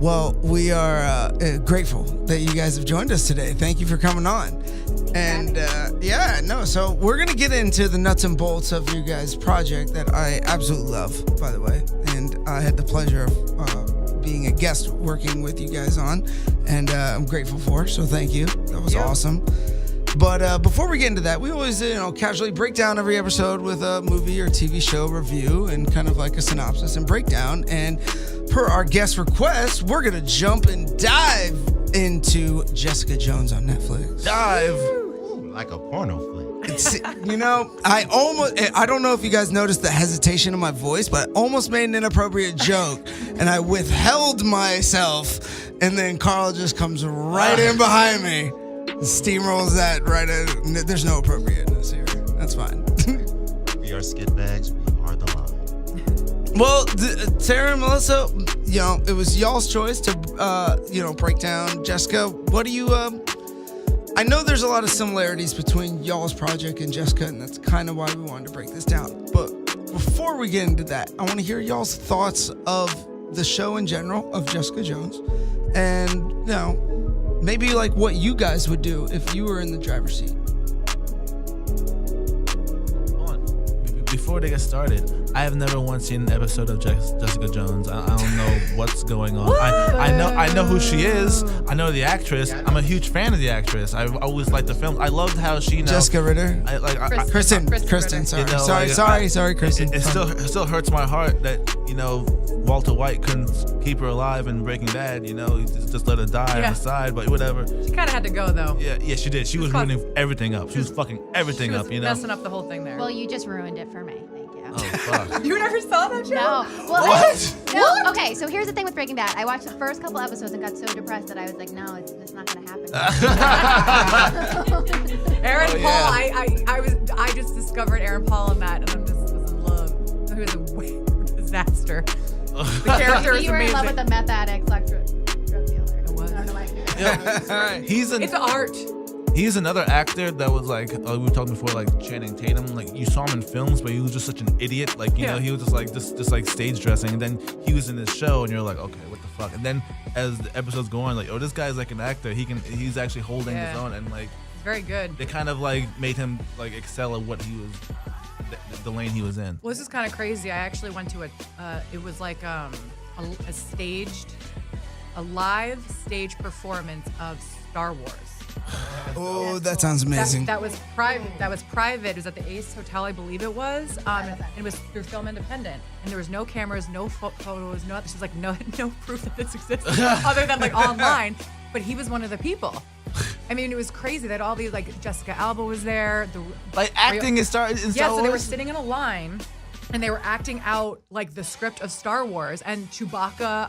Well, we are grateful that you guys have joined us today. Thank you for coming on. And so we're going to get into the nuts and bolts of you guys' project that I absolutely love, by the way. And I had the pleasure of being a guest working with you guys on, and I'm grateful for, so thank you. That was awesome. But before we get into that, we always, casually break down every episode with a movie or TV show review and kind of like a synopsis and breakdown. And per our guest request, we're going to jump and dive into Jessica Jones on Netflix. Dive. Ooh, like a porno flick. I don't know if you guys noticed the hesitation in my voice, but I almost made an inappropriate joke and I withheld myself. And then Carl just comes right in behind me. Steamrolls that right at. There's no appropriateness here. That's fine. We are skid bags. We are the line. Well, Sarah and Melissa, it was y'all's choice to, break down Jessica. What do you? I know there's a lot of similarities between y'all's project and Jessica, and that's kind of why we wanted to break this down. But before we get into that, I want to hear y'all's thoughts of the show in general, of Jessica Jones, and maybe like what you guys would do if you were in the driver's seat. Before they get started, I have never once seen an episode of Jessica Jones. I don't know what's going on. I know who she is. I know the actress. I'm a huge fan of the actress. I always liked the film. I loved how she Jessica Ritter. Kristen. Sorry, Kristen. It still hurts my heart that Walter White couldn't keep her alive in Breaking Bad. He just let her die on the side. But whatever. She kind of had to go though. Yeah, she did. She was ruining everything up. She was fucking everything up. Messing up the whole thing there. Well, you just ruined it for me. Thank you. Oh fuck. You never saw that show? No. Well, What? Okay, so here's the thing with Breaking Bad. I watched the first couple episodes and got so depressed that I was like, no, it's not gonna happen. Aaron Paul, I just discovered Aaron Paul in that, and I was in love. It was a disaster. The character is you were amazing. in love with the meth addict, drug dealer. It was. I don't know why. It's art. He's another actor that was like, we were talking before, like Channing Tatum. Like you saw him in films, but he was just such an idiot. Like he was just like stage dressing. And then he was in this show, and you're like, okay, what the fuck? And then as the episodes go on, like, oh, this guy's like an actor. He's actually holding his own, and like, very good. They kind of like made him like excel at what he was, the lane he was in. Well, this is kind of crazy. I actually went to it was like a live stage performance of Star Wars. Oh, that sounds amazing. That was private. It was at the Ace Hotel, I believe it was. And it was through Film Independent, and there was no cameras, no photos, no. She's like no proof that this exists other than like online. But he was one of the people. I mean, it was crazy that all these like Jessica Alba was there. Acting in Star Wars. Yeah, so they were sitting in a line. And they were acting out like the script of Star Wars, and Chewbacca,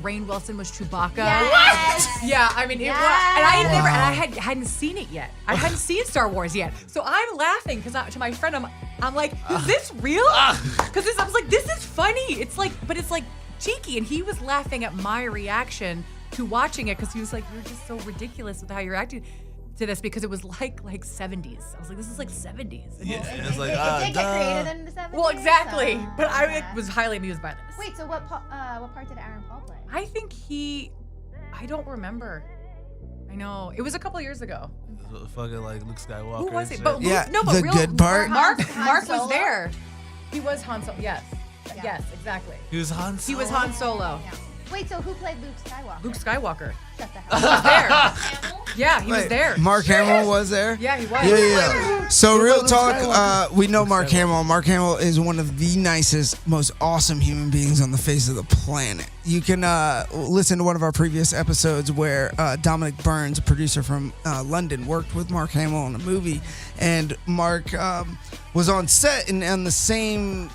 Rainn Wilson was Chewbacca. Yes. Yeah, I mean, it was, and I hadn't seen it yet. I hadn't seen Star Wars yet, so I'm laughing because to my friend, I'm like, is this real? Because I was like, this is funny. It's like, but it's like cheeky, and he was laughing at my reaction to watching it because he was like, you're just so ridiculous with how you're acting to this, because it was like 70s. I was like, this is like 70s. Yeah, and it's like, it did get created in the 70s. Well, exactly. So, but I was highly amused by this. Wait, so what part did Aaron Paul play? I think I don't remember. I know. It was a couple of years ago. Fucking like Luke Skywalker. Who was it? Shit. But the good part. Mark Solo? was there. He was Han Solo. Yes. Yeah. Yes, exactly. He was Han Solo. He was Han Solo. Yeah. Wait, so who played Luke Skywalker? Luke Skywalker. Shut the He hell up. was there. Yeah, he was there. Mark Hamill was there? Yeah, he was. Yeah. So real talk, we know Mark Hamill. Mark Hamill is one of the nicest, most awesome human beings on the face of the planet. You can listen to one of our previous episodes where Dominic Burns, a producer from London, worked with Mark Hamill on a movie. And Mark was on set, and on the same,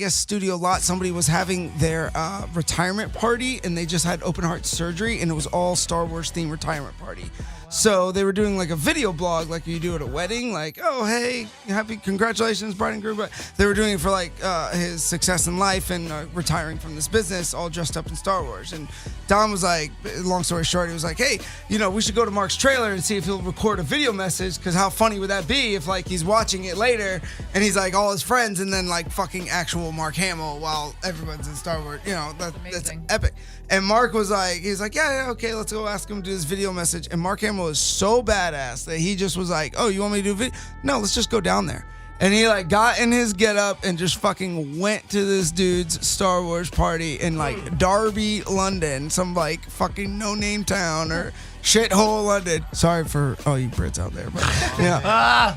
studio lot, somebody was having their retirement party, and they just had open heart surgery, and it was all Star Wars themed retirement party. So they were doing like a video blog like you do at a wedding, like, oh, hey, happy congratulations, bride and groom. But they were doing it for like his success in life and retiring from this business, all dressed up in Star Wars. And Dom was like, long story short, he was like, hey, we should go to Mark's trailer and see if he'll record a video message, because how funny would that be if like he's watching it later and he's like all his friends and then like fucking actual Mark Hamill while everyone's in Star Wars. That's epic. And Mark was like, he's like, yeah, okay, let's go ask him to do this video message. And Mark Hamill is so badass that he just was like, oh, you want me to do a video? No, let's just go down there. And he like got in his getup and just fucking went to this dude's Star Wars party in like Derby, London, some like fucking no-name town or shithole London. Sorry for all you Brits out there, but yeah.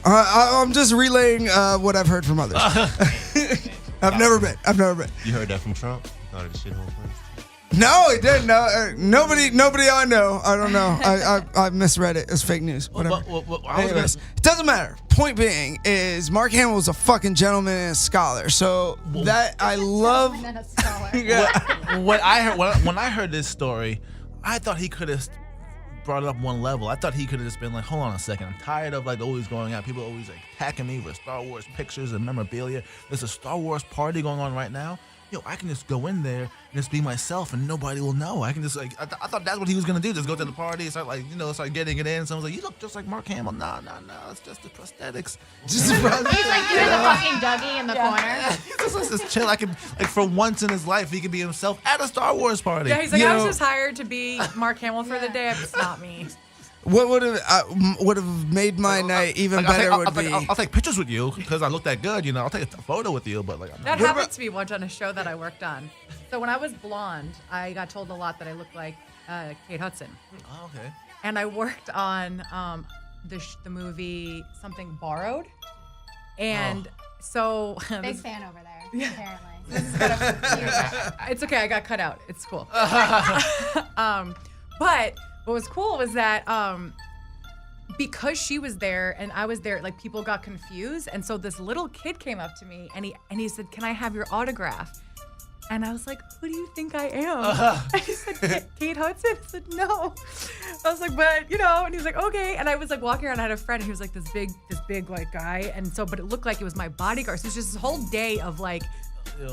I'm just relaying what I've heard from others. I've never been. You heard that from Trump? Thought it was a shithole place. No, he didn't. No, nobody I know. I don't know. I misread it as fake news. Whatever. Anyways, it doesn't matter. Point being is Mark Hamill is a fucking gentleman and a scholar. So that I love. And then a scholar. When I heard this story, I thought he could have brought it up one level. I thought he could have just been like, hold on a second. I'm tired of like always going out. People always like attacking me for Star Wars pictures and memorabilia. There's a Star Wars party going on right now. Yo, I can just go in there and just be myself and nobody will know. I can just like, I thought that's what he was going to do. Just go to the party and start like, start getting it in. Someone's like, you look just like Mark Hamill. No, it's just the prosthetics. He's like doing the fucking Dougie in the corner. Let's just chill. I can, like for once in his life, he can be himself at a Star Wars party. Yeah, he's like, I was just hired to be Mark Hamill for the day. It's not me. What would have made my night even better would be. I'll take pictures with you because I look that good. I'll take a photo with you, but like I'm that not. happened to me once on a show that I worked on. So when I was blonde, I got told a lot that I looked like Kate Hudson. Oh, okay. And I worked on the movie Something Borrowed, and so Big fan over there, apparently. this is kind of it's okay. I got cut out. It's cool. But what was cool was that because she was there and I was there, like people got confused, and so this little kid came up to me and he said, "Can I have your autograph?" And I was like, "Who do you think I am?" And he said, "Kate Hudson." I said, "No." I was like, "But and he's like, "Okay." And I was like walking around. I had a friend who was like this big like guy, and so but it looked like it was my bodyguard. So it was just this whole day of like.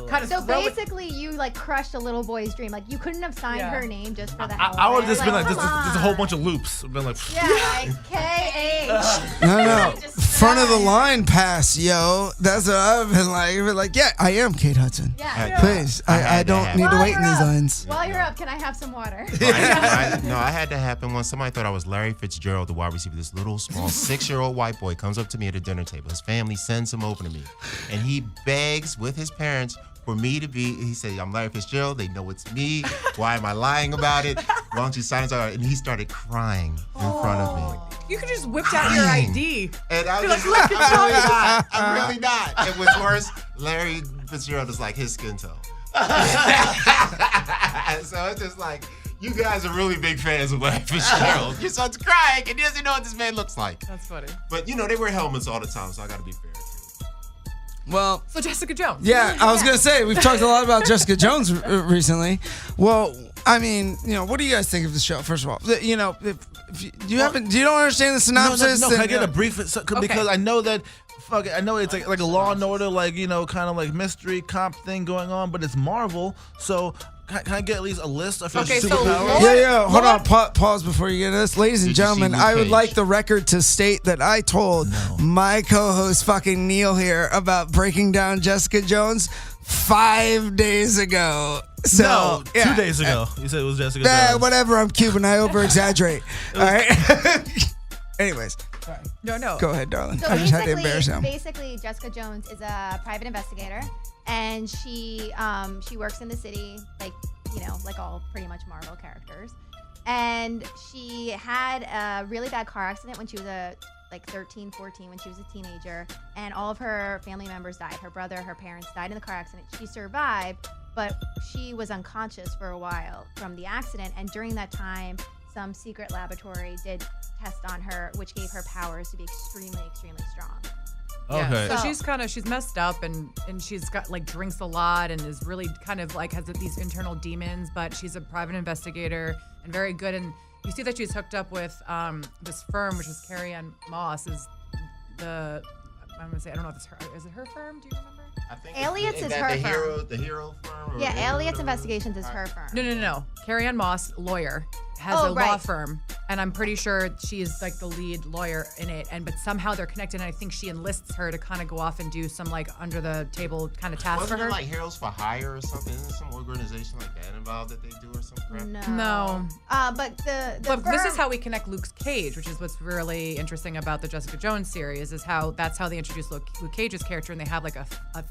Kind of so basically, you like crushed a little boy's dream. Like you couldn't have signed her name just for that. I would have just been like, there's a whole bunch of loops. I've been like, like KH. No. Front of the line pass, yo. That's what I've been like. I've been like, yeah, I am Kate Hudson. Yeah. Please, I don't need to wait in these lines. While you're up, can I have some water? I had to happen when somebody thought I was Larry Fitzgerald, the wide receiver. This little, small, 6-year-old white boy comes up to me at a dinner table. His family sends him over to me, and he begs with his parents for me to be, he said, I'm Larry Fitzgerald. They know it's me. Why am I lying about it? Why don't you sign it? And he started crying in front of me. You could just whipped out your ID. And I was like, like, I'm really not. It was worse. Larry Fitzgerald is like his skin tone. So it's just like, you guys are really big fans of Larry Fitzgerald. Your son's crying and he doesn't know what this man looks like. That's funny. But they wear helmets all the time, so I gotta be fair too. Well, so Jessica Jones. Yeah, I was gonna say we've talked a lot about Jessica Jones recently. Well, I mean, what do you guys think of the show? First of all, if you don't understand the synopsis? No, can I get a brief? Because I know that. I know it's like a Law and Order, kind of like mystery cop thing going on, but it's Marvel, so. Can I get at least a list of her superpowers? Yeah. Hold on. Pause before you get this. Ladies and gentlemen, I would like the record to state that I told my co-host fucking Neil here about breaking down Jessica Jones 5 days ago. So, 2 days ago. You said it was Jessica Jones. Whatever. I'm Cuban. I over-exaggerate. All right? Anyways. Sorry. No. Go ahead, darling. So I just had to embarrass him. Basically, Jessica Jones is a private investigator. And she works in the city, like all pretty much Marvel characters. And she had a really bad car accident when she was 13, 14, when she was a teenager. And all of her family members died. Her brother, her parents died in the car accident. She survived, but she was unconscious for a while from the accident. And during that time, some secret laboratory did test on her, which gave her powers to be extremely, extremely strong. Okay. So she's messed up and she's got drinks a lot and is really kind of has these internal demons, but she's a private investigator and very good. And you see that she's hooked up with this firm, which is Carrie Ann Moss, is I'm gonna say, I don't know if it's her. Is it her firm? Do you remember? I think Elliot's is her firm. The hero firm? Yeah, Elliot's Investigations is her firm. No. Carrie Ann Moss, lawyer, has a law firm. and I'm pretty sure she is like the lead lawyer in it. But somehow they're connected, and I think she enlists her to kind of go off and do some like under the table kind of task Wasn't for her. it like Heroes for Hire or something? Isn't some organization like that involved that they do or some crap? No. But the But this firm- is how we connect Luke Cage, which is what's really interesting about the Jessica Jones series, is how that's how they introduce Luke Cage's character, and they have like a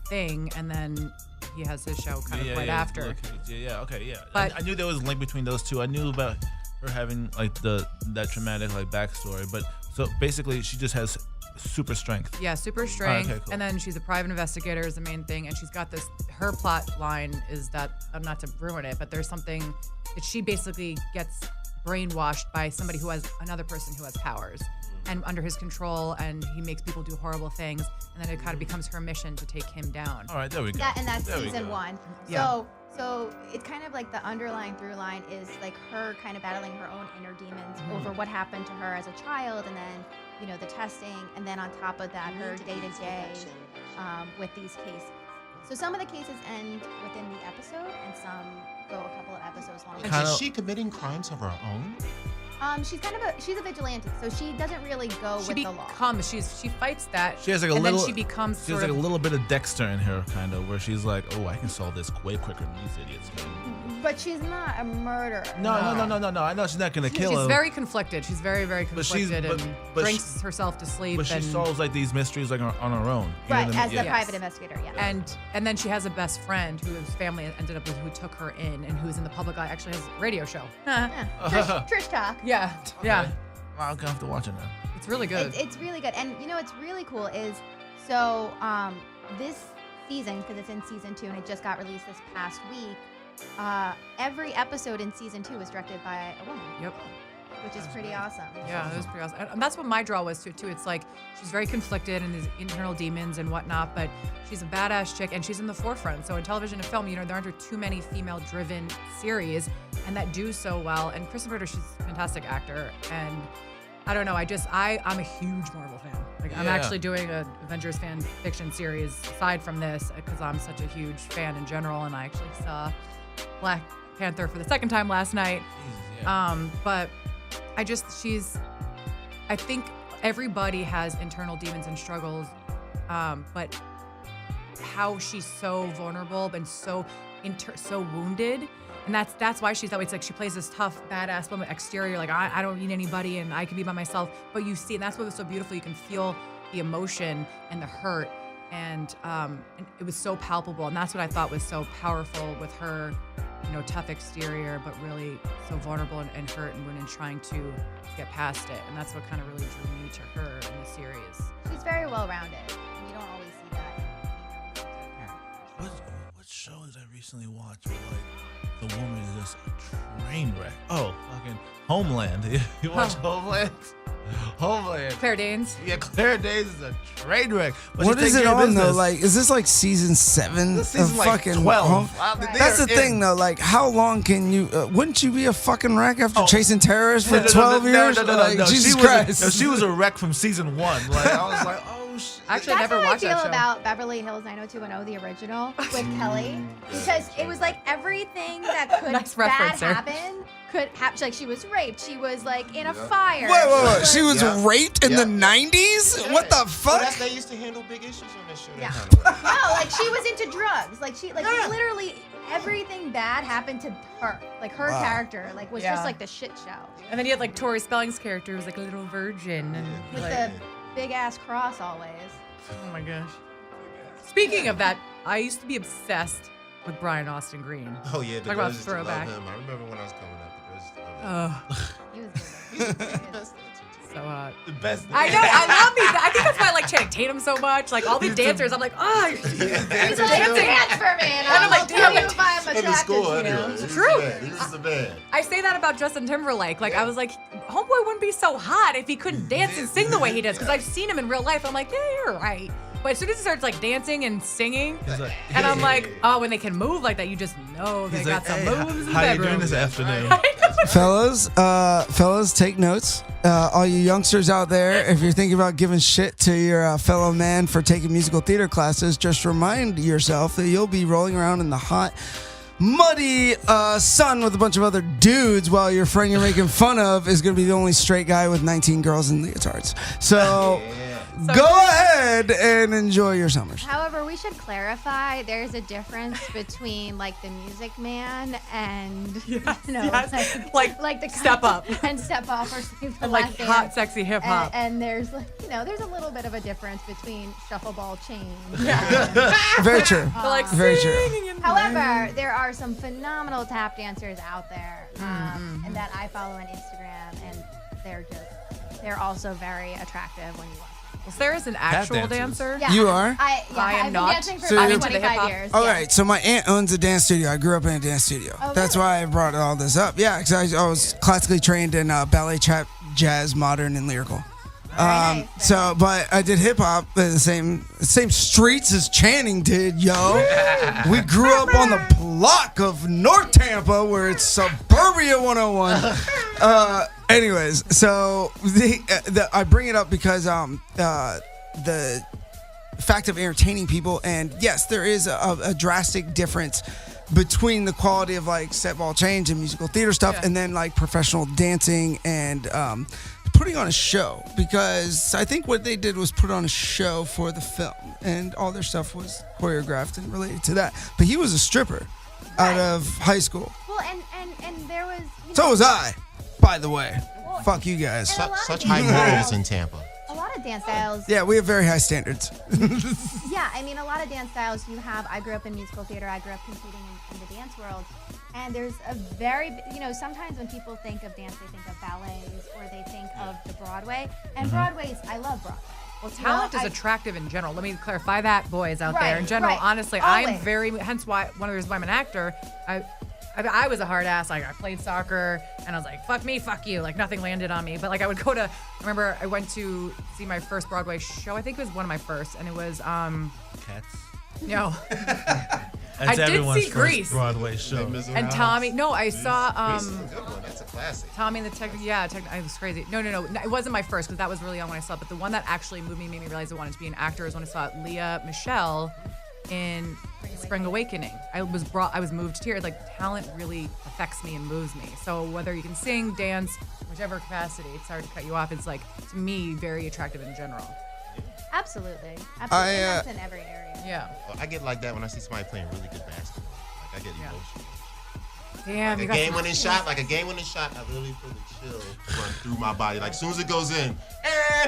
thing, and then he has his show kind of right after. Okay. But- I knew there was a link between those two. I knew about her having like that traumatic like backstory, but so basically she just has super strength. Yeah, super strength. okay, cool. And then she's a private investigator is the main thing. And she's got this, her plot line is that, not to ruin it, but there's something that she basically gets brainwashed by somebody who has another person who has powers and under his control, and he makes people do horrible things. And then it kind of becomes her mission to take him down. All right, there we go. and that's There we season go. 1. Yeah. So it's kind of like the underlying through line is like her kind of battling her own inner demons over what happened to her as a child, and then the testing, and then on top of that, her day to day with these cases. So some of the cases end within the episode, and some go a couple of episodes long. And Kinda- is she committing crimes of her own? She's a vigilante, so she doesn't really go She with the law. becomes, she fights that. She has like a and little. then she becomes She has sort like a of, little bit of Dexter in her, kind of, where she's like, "Oh, I can solve this way quicker than these idiots can." But she's not a murderer. No. I know she's not gonna kill she's him. very conflicted. She's very, very But she's- conflicted but- and but drinks herself to sleep. But she and, solves like these mysteries like on her own. You know Right, what I as mean? the Yeah. private investigator, yeah. And then she has a best friend whose family ended up with, who took her in, and who's in the public eye, actually has a radio show. Yeah. Trish talk. Yeah. Okay. Well, I'm gonna have to watch it now. It's really good. It's really good. And what's really cool is, so this season, because it's in season 2 and it just got released this past week, every episode in season 2 is directed by a woman, Yep. which is pretty awesome. Yeah, it was pretty awesome. And that's what my draw was to it too. It's like she's very conflicted and these internal demons and whatnot, but she's a badass chick and she's in the forefront. So in television and film, there aren't too many female-driven series and that do so well. And Kristen Ritter, she's a fantastic actor. And I don't know, I'm a huge Marvel fan. Like I'm Yeah. actually doing a Avengers fan fiction series aside from this because I'm such a huge fan in general. And I actually saw Black Panther for the second time last night. Jesus, yeah. But I think everybody has internal demons and struggles, but how she's so vulnerable and so wounded, and that's why she's that way. It's like she plays this tough, badass woman exterior, like I don't need anybody and I can be by myself. But you see, and that's what was so beautiful. You can feel the emotion and the hurt, and it was so palpable. And that's what I thought was so powerful with her. Tough exterior, but really so vulnerable and hurt and wounded, trying to get past it. And that's what kind of really drew me to her in the series. She's very well-rounded. You don't always see that in female characters. What show did I recently watch where like the woman is just a train wreck? Oh, fucking Homeland. You watch Homeland? Homeland. Claire Danes. Yeah, Claire Danes is a train wreck. But What she is takes it care of on though? business. Like, is this like season 7 This of season like fucking 12. Home? Right. That's the They're thing in. though. Like, how long can you? Wouldn't you be a fucking wreck after Oh. chasing terrorists for 12 years? Like, Jesus Christ! She was a wreck from season 1. Like I was like, oh shit. Actually, I That's never how I watched feel that show. about Beverly Hills 90210, the original, with Kelly, because it was like everything that could Nice bad reference there. happen could happen. Like she was raped, she was like in a fire. Wait! She was Yeah. raped in Yeah. the 90s? What the Well, fuck? they used to handle big issues on this show. They Yeah. handled it. No, like she was into drugs. Like she, like literally everything bad happened to her. Like her character, like was Yeah. just like the shit show And then you had like Tori Spelling's character who was like a little virgin. And with like, the big ass cross always. oh my gosh. Speaking of that, I used to be obsessed with Brian Austin Green. Oh yeah, the Talk about girls used to love throwback. him. I remember when I was coming up, the girls used to love him. He was good. So hot. The best. I know, I love these. I think that's why I like Channing Tatum so much. Like all these dancers, I'm like, oh, He's like, dancing. dance for me, and I'm like, I'll tell you damn if I'm In the attracted school, to anyway. you. He was True. the man. He was the man. I say that about Justin Timberlake. Like I was like, homeboy wouldn't be so hot if he couldn't dance and sing the way he does. Because I've seen him in real life. I'm like, yeah, you're right. But as soon as he starts like dancing and singing, He's like, and I'm like, oh, when they can move like that, you just know they he's got like, some hey, moves in the how you bedroom. doing this afternoon? Fellas, take notes. All you youngsters out there, if you're thinking about giving shit to your fellow man for taking musical theater classes, just remind yourself that you'll be rolling around in the hot muddy sun with a bunch of other dudes while your friend you're making fun of is going to be the only straight guy with 19 girls in leotards. So go ahead and enjoy your summers. However, we should clarify there's a difference between like the Music Man and like the Step Up and Step Up or something and like hot, sexy hip hop. And there's there's a little bit of a difference between Shuffleball Chain. Very true. Very true. However, there are some phenomenal tap dancers out there and that I follow on Instagram, and they're also very attractive when you watch them. Well, Sarah's an actual dancer. Yeah, You are? I am I've been not. dancing for So you're- 25 years. All right, so my aunt owns a dance studio. I grew up in a dance studio. Oh, That's really? why I brought all this up. Yeah, because I was classically trained in ballet, trap, jazz, modern, and lyrical. Nice. So, but I did hip hop in the same streets as Channing did, yo. We grew up on the block of North Tampa, where it's Suburbia 101. Anyways, so I bring it up because the fact of entertaining people, and yes, there is a drastic difference between the quality of like set ball change and musical theater stuff, and then like professional dancing and putting on a show, because I think what they did was put on a show for the film, and all their stuff was choreographed and related to that. But he was a stripper out of high school. Well, and there was. So was I, by the way. Fuck you guys. Such high morals in Tampa. A lot of dance styles. Yeah, we have very high standards. Yeah, I mean, a lot of dance styles you have. I grew up in musical theater. I grew up competing in the dance world. And there's a very, sometimes when people think of dance, they think of ballets or they think of the Broadway. And Broadway's, I love Broadway. Well, talent is attractive in general. Let me clarify that, boys out there. In Right, general, right. honestly, Always. I'm very, hence why, one of the reasons why I'm an actor, I was a hard ass. Like, I played soccer, and I was like, fuck me, fuck you. Like, nothing landed on me. But, like, I would go to, I remember I went to see my first Broadway show. I think it was one of my first, and it was, Cats. no. That's I did everyone's see first Grease. Broadway show. And Tommy, no, I saw, Grease is a good one. That's a classic. Tommy and the Tech, it was crazy. No, it wasn't my first, because that was really young when I saw it. But the one that actually moved me, made me realize I wanted to be an actor, is when I saw Leah Michelle in Spring Awakening. I was moved to tears. Like, talent really affects me and moves me. So whether you can sing, dance, whichever capacity, it's hard to cut you off. It's like, to me, very attractive in general. Absolutely. Absolutely. And that's in every area. Yeah. Well, I get like that when I see somebody playing really good basketball. Like I get emotional. Damn, Like a game-winning shot, I literally feel the chill run through my body. Like as soon as it goes in, and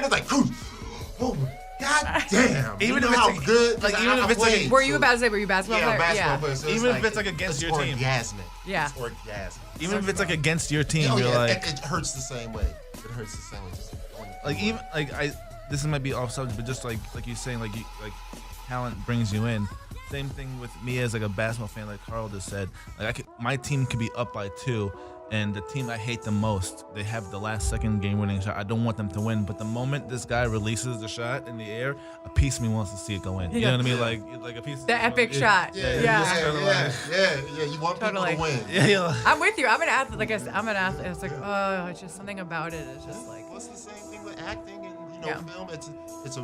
it's like, oh, god damn! Even you if know it's how good, like, I even if it's like- played, Were you so- about to say, were you a basketball Yeah, player? basketball player. So Even if it's like against your team. Orgasmic. Yeah. It's orgasmic. Even if it's like against your team, Oh, you're yeah, like, it hurts the same way. It hurts the same way. Just going like through even like this might be off subject, but just like you're saying, like talent brings you in. Same thing with me as like a basketball fan, like Carl just said. Like my team could be up by 2, and the team I hate the most, they have the last second game-winning shot. I don't want them to win, but the moment this guy releases the shot in the air, a piece of me wants to see it go in. You know what I mean? Like a piece. The epic shot. Yeah. You want Totally. people to win. Yeah. I'm with you. I'm an athlete. Like I said, I'm an athlete. It's like, it's just something about it. It's just like, Well, it's the same thing with acting and Yeah. film. It's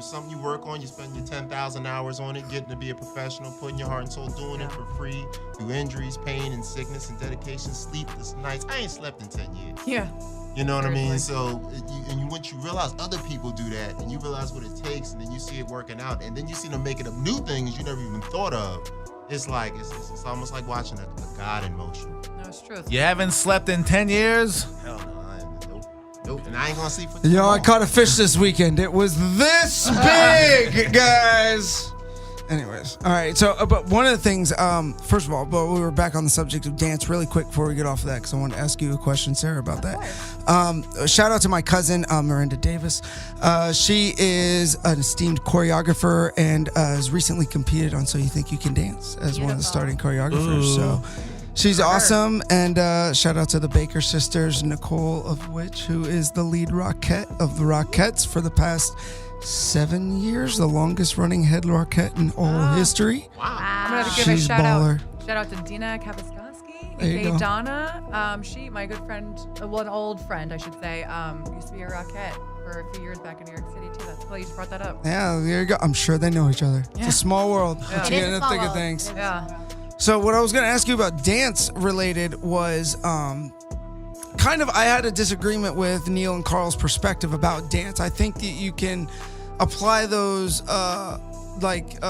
something you work on. You spend your 10,000 hours on it, getting to be a professional, putting your heart and soul, doing it for free through injuries, pain, and sickness and dedication, sleepless nights. I ain't slept in 10 years. yeah. You know what I mean? Seriously. So, once you realize other people do that, and you realize what it takes, and then you see it working out, and then you see them making up new things you never even thought of. It's like it's almost like watching a god in motion. No, it's true. You haven't slept in 10 years? Hell no, nope. And I ain't gonna sleep for Yo, I long. caught a fish this weekend. It was this big, guys. Anyways, all right. So, but one of the things, first of all, but we were back on the subject of dance really quick before we get off of that, because I want to ask you a question, Sarah, about that. Shout out to my cousin, Miranda Davis. She is an esteemed choreographer and has recently competed on So You Think You Can Dance as one of the starting choreographers. So she's awesome. And shout out to the Baker sisters, Nicole of which, who is the lead Rockette of the Rockettes for the past 7 years, the longest running head Rockette in all history. I'm gonna give a She's shout baller. out. Shout out to Dina Kapiskowski, There you aka go. Donna. She, my good friend, well, an old friend, I should say, used to be a Rockette for a few years back in New York City too. That's cool. You just brought that up. Yeah, there you go. I'm sure they know each other. It's Yeah. a small world. Yeah. Once It you is get a in the small thick of world. things. Yeah. So what I was going to ask you about dance related was kind of, I had a disagreement with Neil and Carl's perspective about dance. I think that you can apply those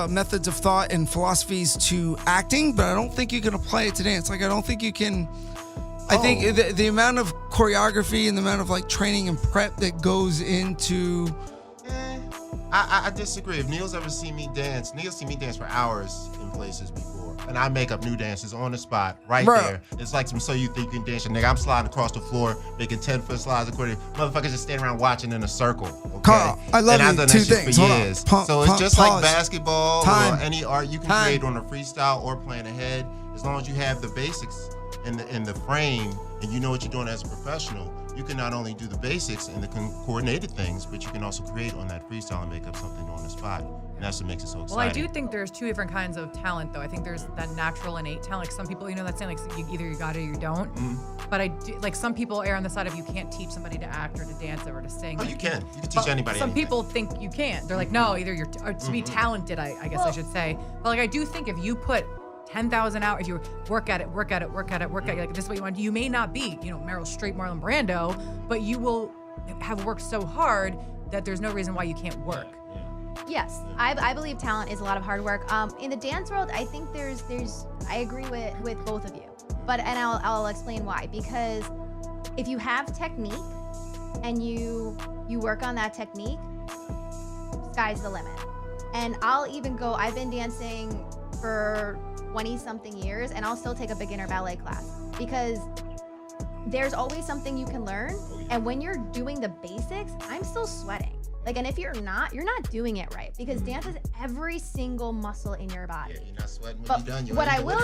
methods of thought and philosophies to acting, but I don't think you can apply it to dance. Like, I don't think you can. I think the amount of choreography and the amount of like training and prep that goes into. I disagree. If Neil's ever seen me dance, Neil's seen me dance for hours in places before. And I make up new dances on the spot, right there. It's like some So You Think You Can Dance. Nigga, I'm sliding across the floor, making 10-foot slides according. Motherfuckers just standing around watching in a circle. Okay? Carl, I love and you. I've done Two that shit things. for Hold on. years. Pause. So it's just Pause. like basketball Time. or any art you can Time. create on a freestyle or plan ahead. As long as you have the basics in the frame and you know what you're doing as a professional, you can not only do the basics and the coordinated things, but you can also create on that freestyle and make up something on the spot. And that's what makes it so exciting. Well, I do think there's two different kinds of talent, though. I think there's that natural innate talent. Like some people, that's saying like either you got it or you don't. Mm-hmm. But I do, like some people err on the side of you can't teach somebody to act or to dance or to sing. Oh, you can. You can teach anybody Some anything. people think you can't. They're like, no, either you're or to be talented. I guess I should say. But like I do think if you put 10,000 hours, if you work at it, like this is what you want. You may not be, Meryl Streep, Marlon Brando, but you will have worked so hard that there's no reason why you can't work. Yes, I believe talent is a lot of hard work. In the dance world, I think there's I agree with both of you, and I'll explain why. Because if you have technique and you work on that technique, sky's the limit. And I'll even go. I've been dancing for 20-something years, and I'll still take a beginner ballet class because there's always something you can learn. And when you're doing the basics, I'm still sweating. Like, and if you're not doing it right, because dance is every single muscle in your body. Yeah, you're not sweating when But you're done. what I will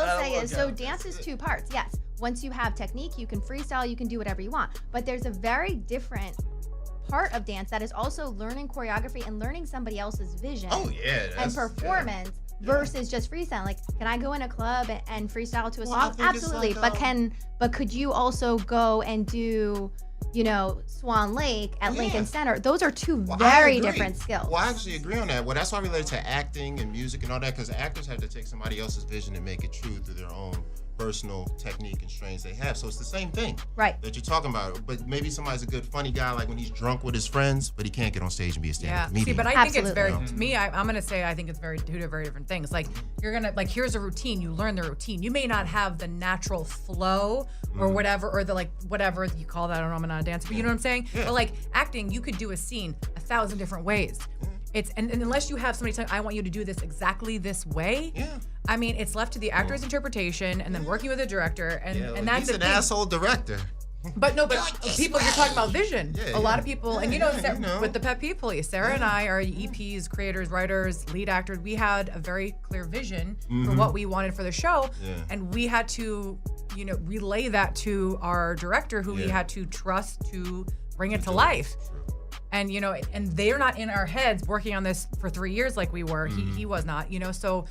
say is, so dance is two parts. Yes, once you have technique, you can freestyle, you can do whatever you want. But there's a very different part of dance that is also learning choreography and learning somebody else's vision and performance versus just freestyle. Like, can I go in a club and freestyle to a song? Absolutely. Like, but could you also go and do Swan Lake at Lincoln Center? Those are two very different skills. Well, I actually agree on that. Well, that's why I relate to acting and music and all that, because actors have to take somebody else's vision and make it true through their own personal technique and strains they have. So it's the same thing that you're talking about. But maybe somebody's a good funny guy, like when he's drunk with his friends, but he can't get on stage and be a stand-up comedian. See, but I think it's very, Absolutely. to me, I'm going to say I think it's two very different things. Like, you're going to, like, here's a routine. You learn the routine. You may not have the natural flow or whatever, or the, like, whatever you call that. I don't know, I'm not a dancer, but you know what I'm saying? Yeah. But, like, acting, you could do a scene 1,000 different ways. It's and unless you have somebody telling, I want you to do this exactly this way. Yeah. I mean, it's left to the actor's interpretation and then working with the director, and that's he's an asshole director. But people, you're talking about vision. A lot of people, and with the Pet Peeve Police, Sarah and I are EPs, creators, writers, lead actors. We had a very clear vision for what we wanted for the show, and we had to, relay that to our director, who we had to trust to bring it to life. And and they're not in our heads working on this for 3 years like we were. He was not. So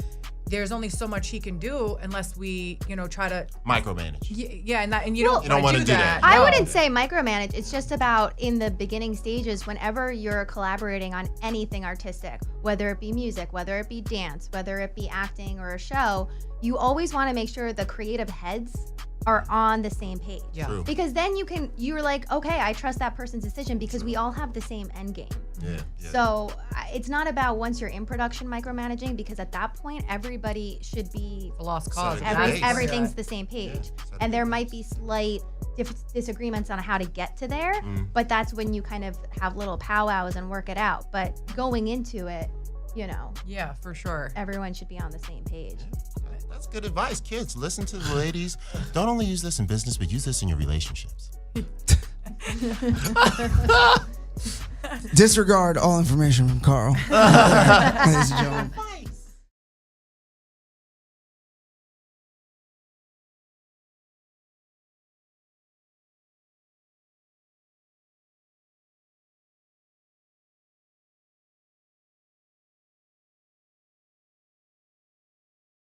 there's only so much he can do unless we try to micromanage. And you don't want to do that. I wouldn't say micromanage. It's just about in the beginning stages, whenever you're collaborating on anything artistic, whether it be music, whether it be dance, whether it be acting or a show, you always want to make sure the creative heads are on the same page. Yeah. True. Because then you're like, okay, I trust that person's decision because we all have the same end game. Yeah. So it's not about once you're in production micromanaging, because at that point everybody should be a lost cause. Everything's the same page, and there might be slight disagreements on how to get to there, but that's when you kind of have little powwows and work it out. But going into it, yeah, for sure, everyone should be on the same page. That's good advice, kids. Listen to the ladies. Don't only use this in business, but use this in your relationships. Disregard all information from Carl. Ladies and gentlemen.